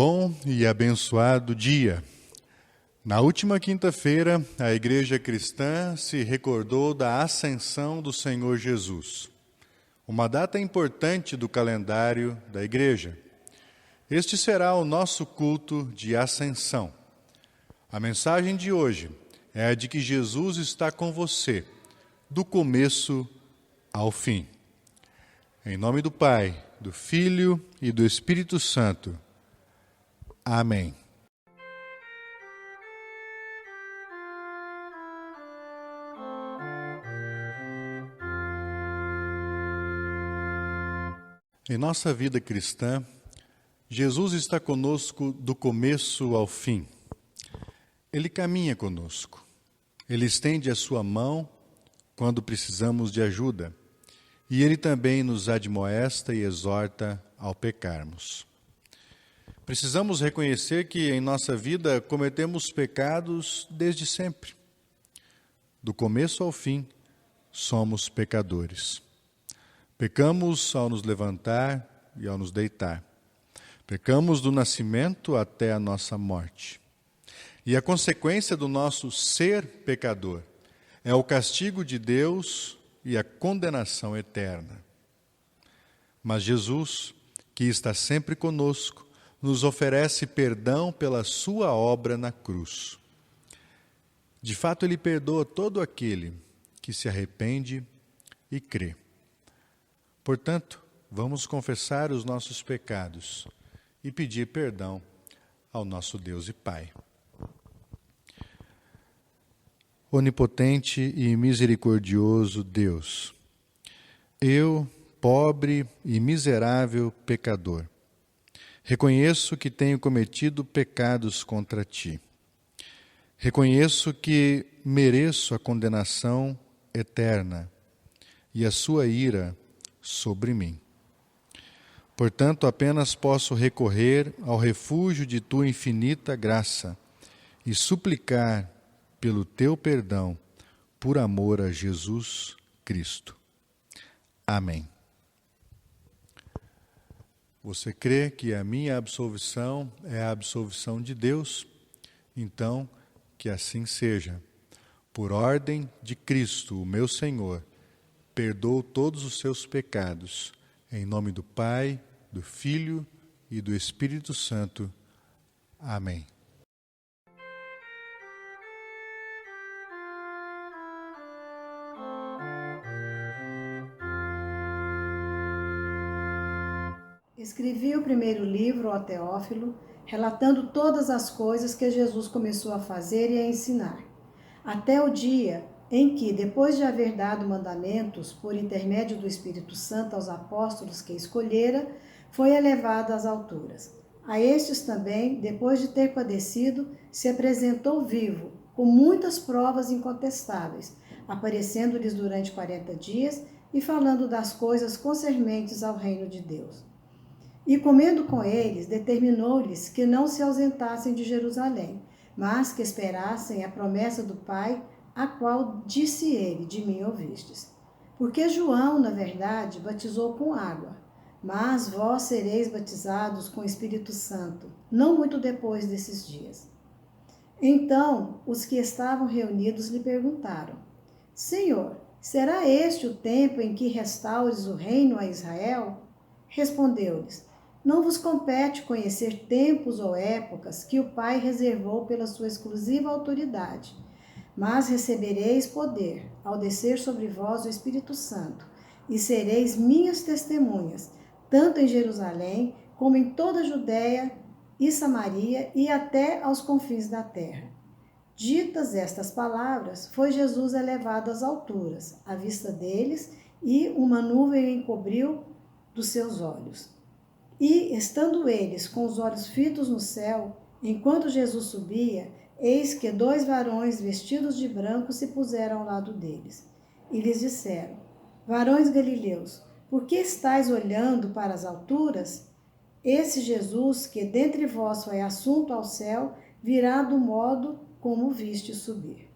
Bom e abençoado dia. Na última quinta-feira, a Igreja Cristã se recordou da Ascensão do Senhor Jesus, uma data importante do calendário da Igreja. Este será o nosso culto de Ascensão. A mensagem de hoje é a de que Jesus está com você, do começo ao fim. Em nome do Pai, do Filho e do Espírito Santo. Amém. Em nossa vida cristã, Jesus está conosco do começo ao fim. Ele caminha conosco. Ele estende a sua mão quando precisamos de ajuda. E Ele também nos admoesta e exorta ao pecarmos. Precisamos reconhecer que em nossa vida cometemos pecados desde sempre. Do começo ao fim, somos pecadores. Pecamos ao nos levantar e ao nos deitar. Pecamos do nascimento até a nossa morte. E a consequência do nosso ser pecador é o castigo de Deus e a condenação eterna. Mas Jesus, que está sempre conosco, nos oferece perdão pela sua obra na cruz. De fato, Ele perdoa todo aquele que se arrepende e crê. Portanto, vamos confessar os nossos pecados e pedir perdão ao nosso Deus e Pai. Onipotente e misericordioso Deus, eu, pobre e miserável pecador, reconheço que tenho cometido pecados contra Ti. Reconheço que mereço a condenação eterna e a Sua ira sobre mim. Portanto, apenas posso recorrer ao refúgio de Tua infinita graça e suplicar pelo Teu perdão, por amor a Jesus Cristo. Amém. Você crê que a minha absolvição é a absolvição de Deus? Então, que assim seja. Por ordem de Cristo, o meu Senhor, perdoo todos os seus pecados. Em nome do Pai, do Filho e do Espírito Santo. Amém. Escrevi o primeiro livro ao Teófilo, relatando todas as coisas que Jesus começou a fazer e a ensinar, até o dia em que, depois de haver dado mandamentos por intermédio do Espírito Santo aos apóstolos que escolhera, foi elevado às alturas. A estes também, depois de ter padecido, se apresentou vivo, com muitas provas incontestáveis, aparecendo-lhes durante 40 dias e falando das coisas concernentes ao reino de Deus. E comendo com eles, determinou-lhes que não se ausentassem de Jerusalém, mas que esperassem a promessa do Pai, a qual disse ele, de mim ouvistes. Porque João, na verdade, batizou com água, mas vós sereis batizados com o Espírito Santo, não muito depois desses dias. Então, os que estavam reunidos lhe perguntaram: Senhor, será este o tempo em que restaures o reino a Israel? Respondeu-lhes: Não vos compete conhecer tempos ou épocas que o Pai reservou pela sua exclusiva autoridade, mas recebereis poder ao descer sobre vós o Espírito Santo, e sereis minhas testemunhas, tanto em Jerusalém como em toda a Judéia e Samaria e até aos confins da terra. Ditas estas palavras, foi Jesus elevado às alturas, à vista deles, e uma nuvem o encobriu dos seus olhos. E, estando eles com os olhos fitos no céu, enquanto Jesus subia, eis que 2 varões vestidos de branco se puseram ao lado deles. E lhes disseram: Varões galileus, por que estáis olhando para as alturas? Esse Jesus, que dentre vós foi assunto ao céu, virá do modo como viste subir.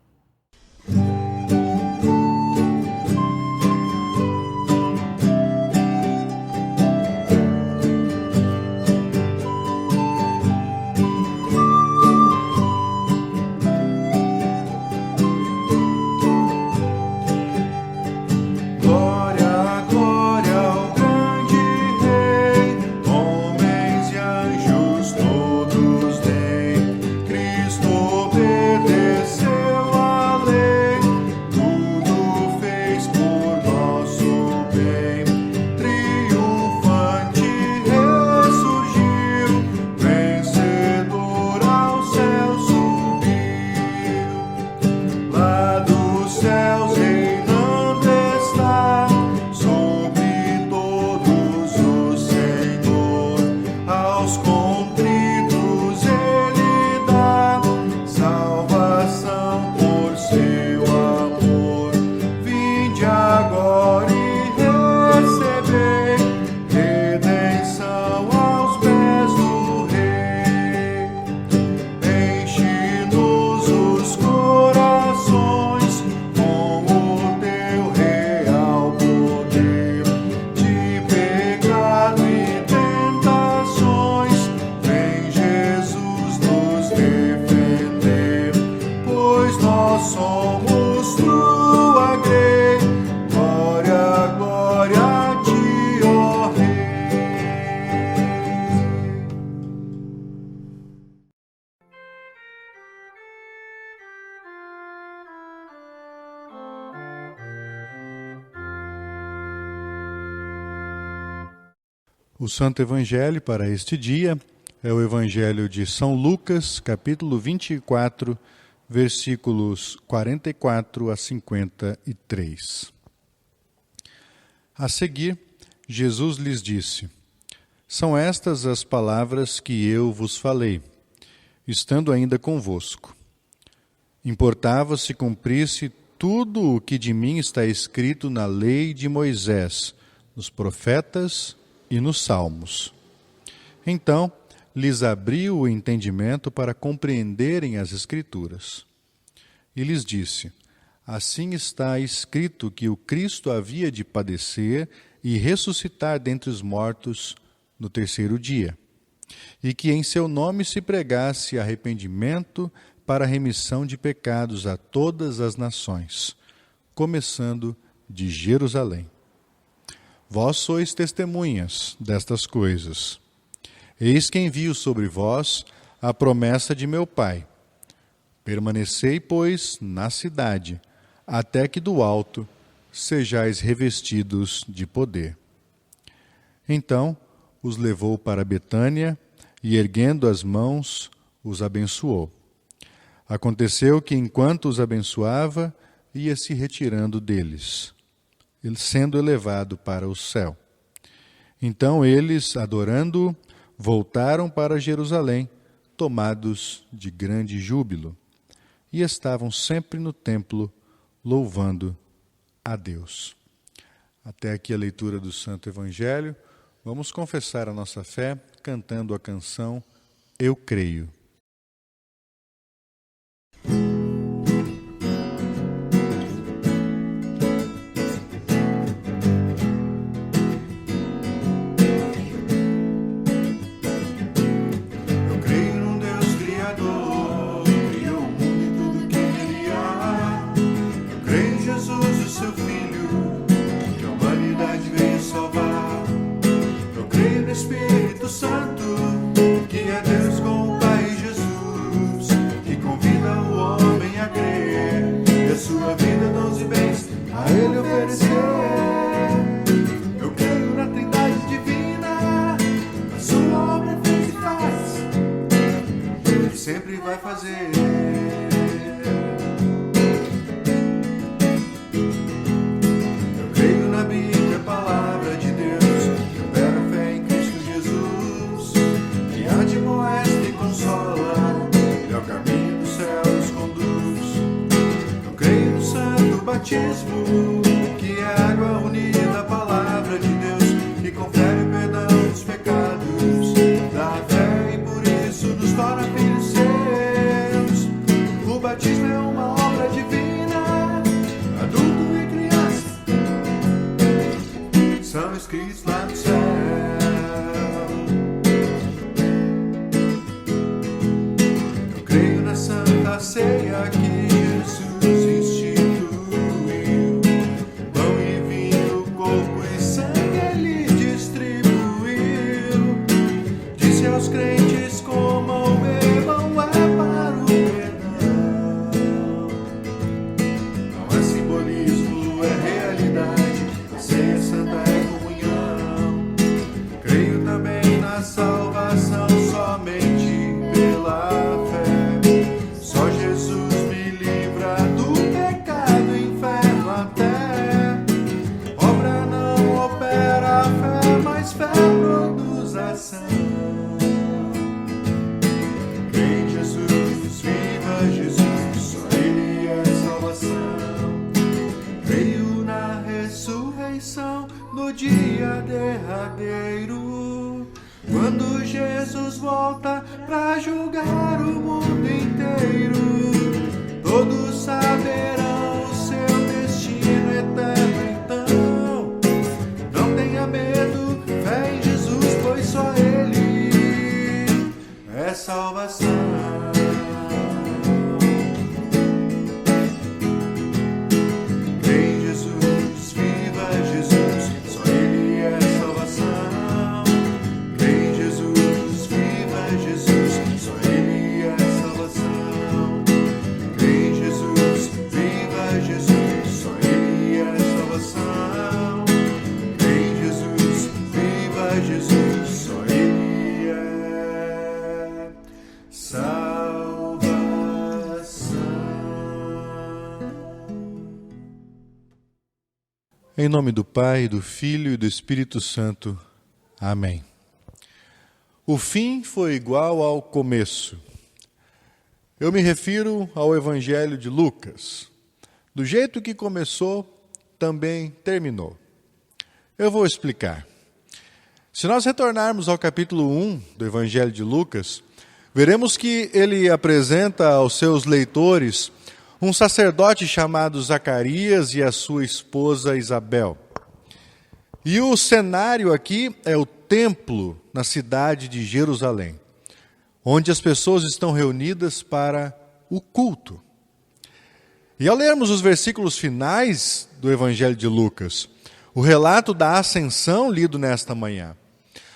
contritos Ele dá salvação por seu amor. Vinde agora e recebei redenção aos pés do Rei. Enche-nos os corações com o teu real poder. De pecado e tentações, vem Jesus nos defender. Pois nós somos tua grei, glória, glória a ti, ó Rei. O Santo Evangelho para este dia é o Evangelho de São Lucas, capítulo 24, versículos 44 a 53. A seguir, Jesus lhes disse: São estas as palavras que eu vos falei, estando ainda convosco. Importava se cumprisse tudo o que de mim está escrito na lei de Moisés, nos profetas e nos salmos. Então, lhes abriu o entendimento para compreenderem as Escrituras. E lhes disse: Assim está escrito que o Cristo havia de padecer e ressuscitar dentre os mortos no terceiro dia, e que em seu nome se pregasse arrependimento para a remissão de pecados a todas as nações, começando de Jerusalém. Vós sois testemunhas destas coisas. Eis que envio sobre vós a promessa de meu Pai. Permanecei, pois, na cidade, até que do alto sejais revestidos de poder. Então os levou para Betânia e, erguendo as mãos, os abençoou. Aconteceu que, enquanto os abençoava, ia se retirando deles, ele sendo elevado para o céu. Então eles, adorando-o, voltaram para Jerusalém, tomados de grande júbilo, e estavam sempre no templo, louvando a Deus. Até aqui a leitura do Santo Evangelho. Vamos confessar a nossa fé cantando a canção Eu Creio. Espírito Santo, que é Deus com o Pai Jesus, que convida o homem a crer e a sua vida, dons e bens a Ele oferecer. Eu creio na Trindade Divina, a sua obra fez e faz, e sempre vai fazer. Eu creio na Bíblia, a palavra de Deus, admoesta e consola, e ao caminho do céu nos conduz. Eu creio no santo batismo, que é água unida à palavra de Deus, que confere o perdão dos pecados, dá fé e por isso nos torna filhos seus. O batismo é uma obra divina, adulto e criança são escritos lá no céu. Santa Ceia que Jesus instituiu, pão e vinho, corpo e sangue Ele distribuiu. Disse aos crentes: comam, bebam, é para o perdão. Não é simbolismo, é realidade. A ceia santa é comunhão. Creio também na salvação somente pela fé. Só Jesus me livra do pecado, inferno até. Obra não opera a fé, mas fé produz ação. dia derradeiro, quando Jesus volta pra julgar o mundo inteiro, todos saberão o seu destino eterno. Então, não tenha medo, fé em Jesus, pois só Ele é salvação. Em nome do Pai, do Filho e do Espírito Santo. Amém. O fim foi igual ao começo. Eu me refiro ao Evangelho de Lucas. Do jeito que começou, também terminou. Eu vou explicar. Se nós retornarmos ao capítulo 1 do Evangelho de Lucas, veremos que ele apresenta aos seus leitores um sacerdote chamado Zacarias e a sua esposa Isabel. E o cenário aqui é o templo na cidade de Jerusalém, onde as pessoas estão reunidas para o culto. E ao lermos os versículos finais do Evangelho de Lucas, o relato da ascensão lido nesta manhã,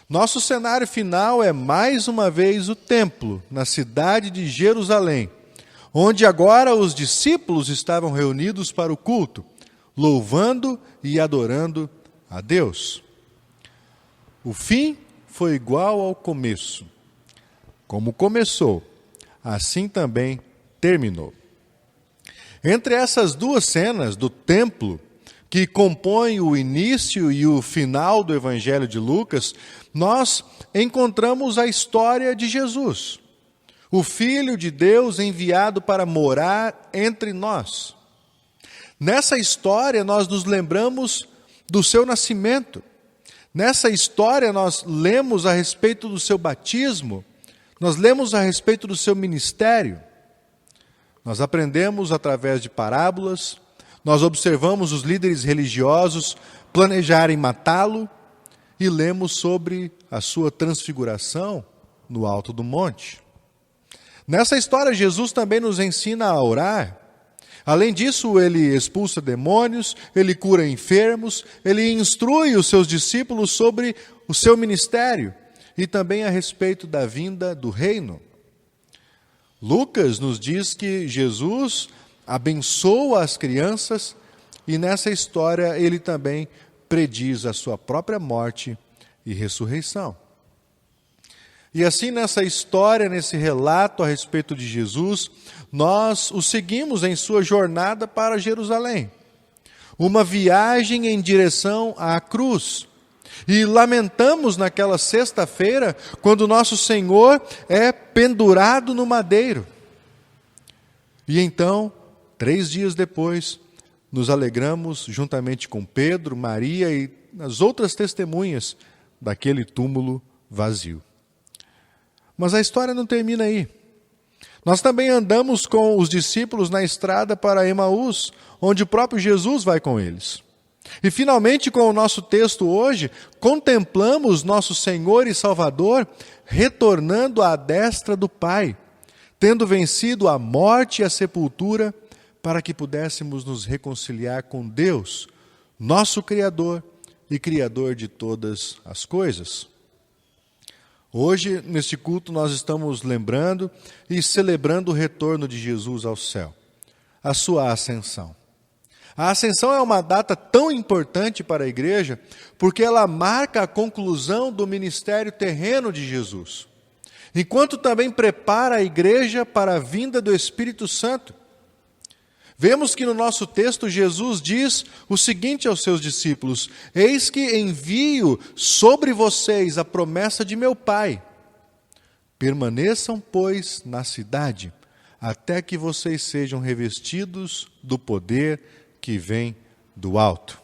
nosso cenário final é mais uma vez o templo na cidade de Jerusalém, onde agora os discípulos estavam reunidos para o culto, louvando e adorando a Deus. O fim foi igual ao começo. Como começou, assim também terminou. Entre essas duas cenas do templo, que compõem o início e o final do Evangelho de Lucas, nós encontramos a história de Jesus, o Filho de Deus enviado para morar entre nós. Nessa história nós nos lembramos do seu nascimento. Nessa história nós lemos a respeito do seu batismo, nós lemos a respeito do seu ministério. Nós aprendemos através de parábolas, nós observamos os líderes religiosos planejarem matá-lo e lemos sobre a sua transfiguração no alto do monte. Nessa história, Jesus também nos ensina a orar. Além disso, ele expulsa demônios, ele cura enfermos, ele instrui os seus discípulos sobre o seu ministério e também a respeito da vinda do reino. Lucas nos diz que Jesus abençoa as crianças e nessa história ele também prediz a sua própria morte e ressurreição. E assim nessa história, nesse relato a respeito de Jesus, nós o seguimos em sua jornada para Jerusalém. Uma viagem em direção à cruz. E lamentamos naquela sexta-feira, quando nosso Senhor é pendurado no madeiro. E então, 3 dias depois, nos alegramos juntamente com Pedro, Maria e as outras testemunhas daquele túmulo vazio. Mas a história não termina aí. Nós também andamos com os discípulos na estrada para Emaús, onde o próprio Jesus vai com eles. E finalmente, com o nosso texto hoje, contemplamos nosso Senhor e Salvador retornando à destra do Pai, tendo vencido a morte e a sepultura, para que pudéssemos nos reconciliar com Deus, nosso Criador e Criador de todas as coisas. Hoje, neste culto, nós estamos lembrando e celebrando o retorno de Jesus ao céu, a sua ascensão. A ascensão é uma data tão importante para a igreja, porque ela marca a conclusão do ministério terreno de Jesus, enquanto também prepara a igreja para a vinda do Espírito Santo. Vemos que no nosso texto Jesus diz o seguinte aos seus discípulos: eis que envio sobre vocês a promessa de meu Pai. Permaneçam, pois, na cidade, até que vocês sejam revestidos do poder que vem do alto.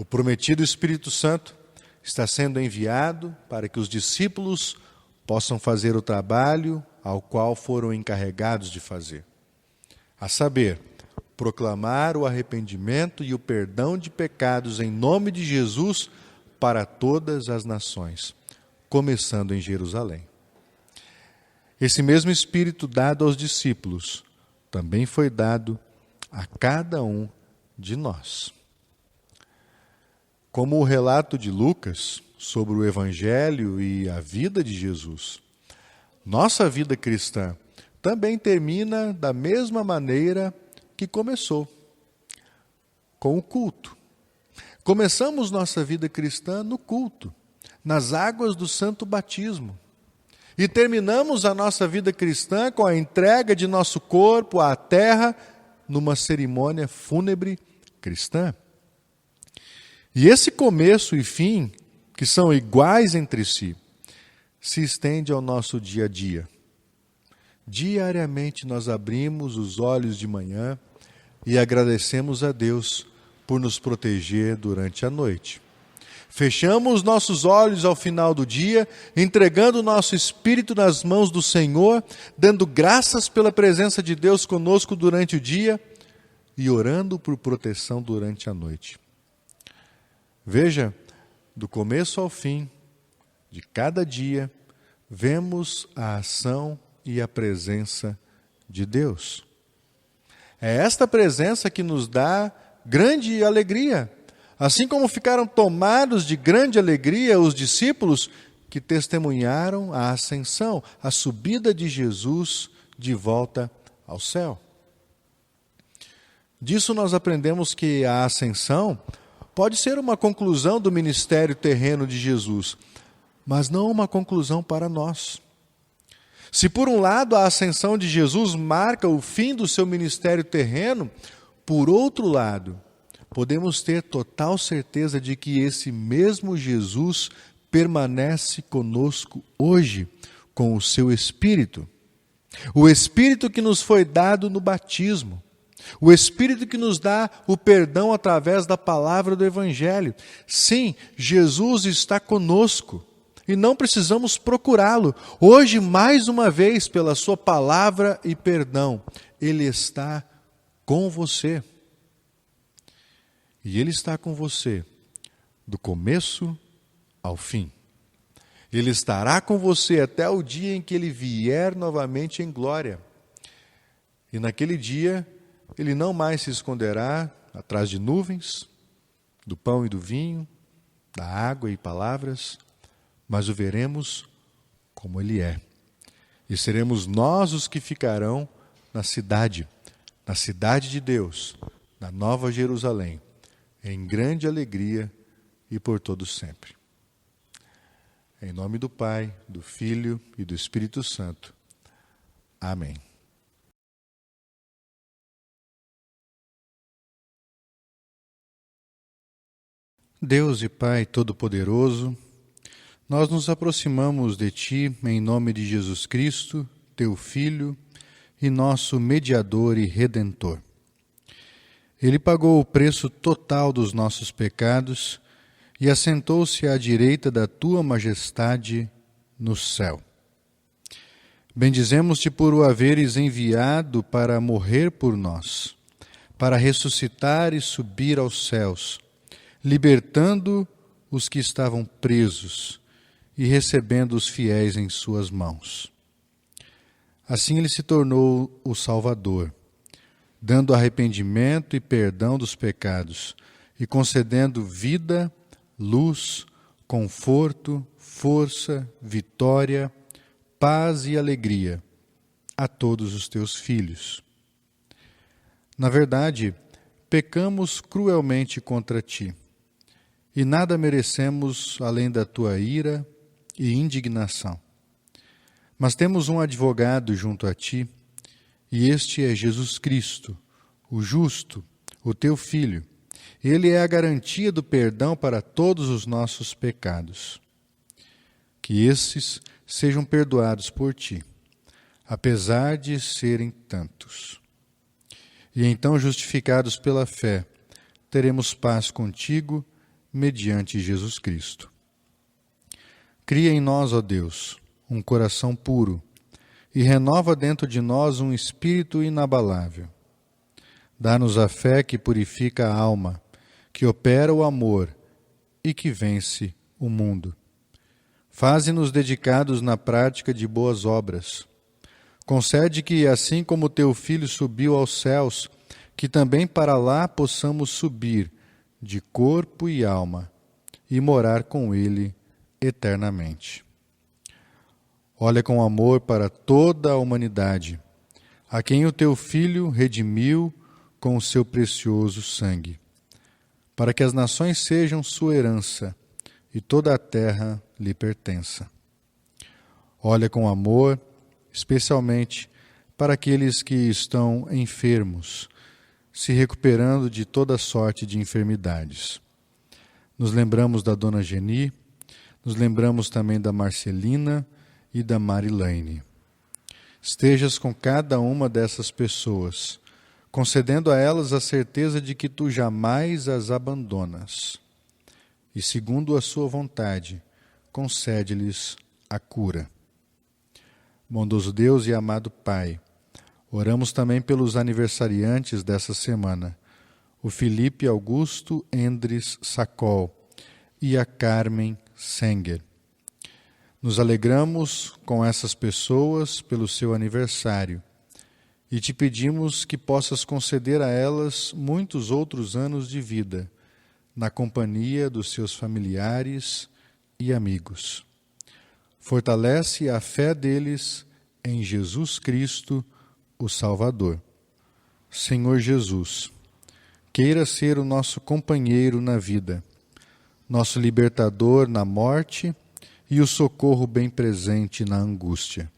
O prometido Espírito Santo está sendo enviado para que os discípulos possam fazer o trabalho ao qual foram encarregados de fazer. A saber, proclamar o arrependimento e o perdão de pecados em nome de Jesus para todas as nações, começando em Jerusalém. Esse mesmo Espírito dado aos discípulos também foi dado a cada um de nós. Como o relato de Lucas sobre o Evangelho e a vida de Jesus, nossa vida cristã também termina da mesma maneira que começou, com o culto. Começamos nossa vida cristã no culto, nas águas do santo batismo. E terminamos a nossa vida cristã com a entrega de nosso corpo à terra numa cerimônia fúnebre cristã. E esse começo e fim, que são iguais entre si, se estende ao nosso dia a dia. Diariamente nós abrimos os olhos de manhã e agradecemos a Deus por nos proteger durante a noite. Fechamos nossos olhos ao final do dia, entregando nosso espírito nas mãos do Senhor, dando graças pela presença de Deus conosco durante o dia e orando por proteção durante a noite. Veja, do começo ao fim, de cada dia, vemos a ação e a presença de Deus. É esta presença que nos dá grande alegria, assim como ficaram tomados de grande alegria os discípulos que testemunharam a ascensão, a subida de Jesus de volta ao céu. Disso nós aprendemos que a ascensão pode ser uma conclusão do ministério terreno de Jesus, mas não uma conclusão para nós. Se por um lado a ascensão de Jesus marca o fim do seu ministério terreno, por outro lado, podemos ter total certeza de que esse mesmo Jesus permanece conosco hoje com o seu Espírito. O Espírito que nos foi dado no batismo. O Espírito que nos dá o perdão através da palavra do Evangelho. Sim, Jesus está conosco e não precisamos procurá-lo. Hoje, mais uma vez, pela sua palavra e perdão, Ele está com você. E Ele está com você do começo ao fim. Ele estará com você até o dia em que Ele vier novamente em glória. E naquele dia, Ele não mais se esconderá atrás de nuvens, do pão e do vinho, da água e palavras, mas o veremos como Ele é. E seremos nós os que ficarão na cidade de Deus, na Nova Jerusalém, em grande alegria e por todo sempre. Em nome do Pai, do Filho e do Espírito Santo. Amém. Deus e Pai Todo-Poderoso, nós nos aproximamos de Ti em nome de Jesus Cristo, Teu Filho e nosso mediador e redentor. Ele pagou o preço total dos nossos pecados e assentou-se à direita da Tua majestade no céu. Bendizemos-te por o haveres enviado para morrer por nós, para ressuscitar e subir aos céus, libertando os que estavam presos e recebendo os fiéis em suas mãos. Assim ele se tornou o Salvador, dando arrependimento e perdão dos pecados e concedendo vida, luz, conforto, força, vitória, paz e alegria a todos os teus filhos. Na verdade, pecamos cruelmente contra ti, e nada merecemos além da tua ira e indignação. Mas temos um advogado junto a ti, e este é Jesus Cristo, o justo, o teu Filho. Ele é a garantia do perdão para todos os nossos pecados. Que esses sejam perdoados por ti, apesar de serem tantos. E então, justificados pela fé, teremos paz contigo mediante Jesus Cristo. Cria em nós, ó Deus, um coração puro e renova dentro de nós um espírito inabalável. Dá-nos a fé que purifica a alma, que opera o amor e que vence o mundo. Faze-nos dedicados na prática de boas obras. Concede que, assim como teu Filho subiu aos céus, que também para lá possamos subir de corpo e alma e morar com ele eternamente. Olha com amor para toda a humanidade, a quem o teu Filho redimiu com o seu precioso sangue, para que as nações sejam sua herança e toda a terra lhe pertença. Olha com amor, especialmente para aqueles que estão enfermos, se recuperando de toda sorte de enfermidades. Nos lembramos da Dona Geni, nos lembramos também da Marcelina e da Marilene. Estejas com cada uma dessas pessoas, concedendo a elas a certeza de que tu jamais as abandonas. E, segundo a sua vontade, concede-lhes a cura. Bondoso Deus e amado Pai, oramos também pelos aniversariantes dessa semana, o Felipe Augusto Endres Sacol e a Carmen Senger. Nos alegramos com essas pessoas pelo seu aniversário e te pedimos que possas conceder a elas muitos outros anos de vida, na companhia dos seus familiares e amigos. Fortalece a fé deles em Jesus Cristo, o Salvador. Senhor Jesus, queira ser o nosso companheiro na vida, nosso libertador na morte e o socorro bem presente na angústia.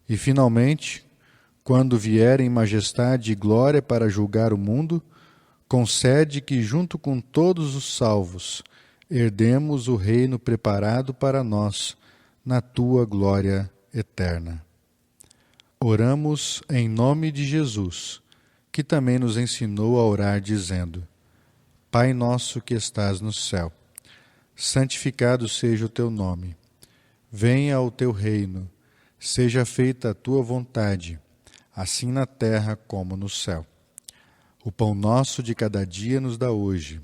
E, finalmente, quando vier em majestade e glória para julgar o mundo, concede que, junto com todos os salvos, herdemos o reino preparado para nós na tua glória eterna. Oramos em nome de Jesus, que também nos ensinou a orar dizendo: Pai nosso que estás no céu, santificado seja o teu nome. Venha o teu reino, seja feita a tua vontade, assim na terra como no céu. O pão nosso de cada dia nos dá hoje,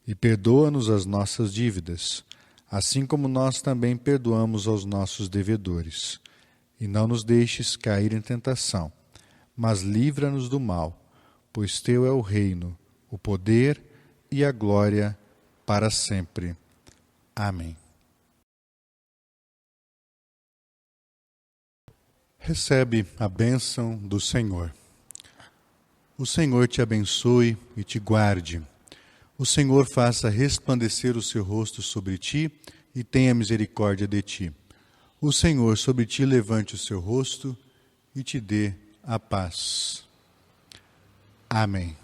e perdoa-nos as nossas dívidas, assim como nós também perdoamos aos nossos devedores. E não nos deixes cair em tentação, mas livra-nos do mal, pois teu é o reino, o poder e a glória para sempre. Amém. Recebe a bênção do Senhor. O Senhor te abençoe e te guarde. O Senhor faça resplandecer o seu rosto sobre ti e tenha misericórdia de ti. O Senhor sobre ti levante o seu rosto e te dê a paz. Amém.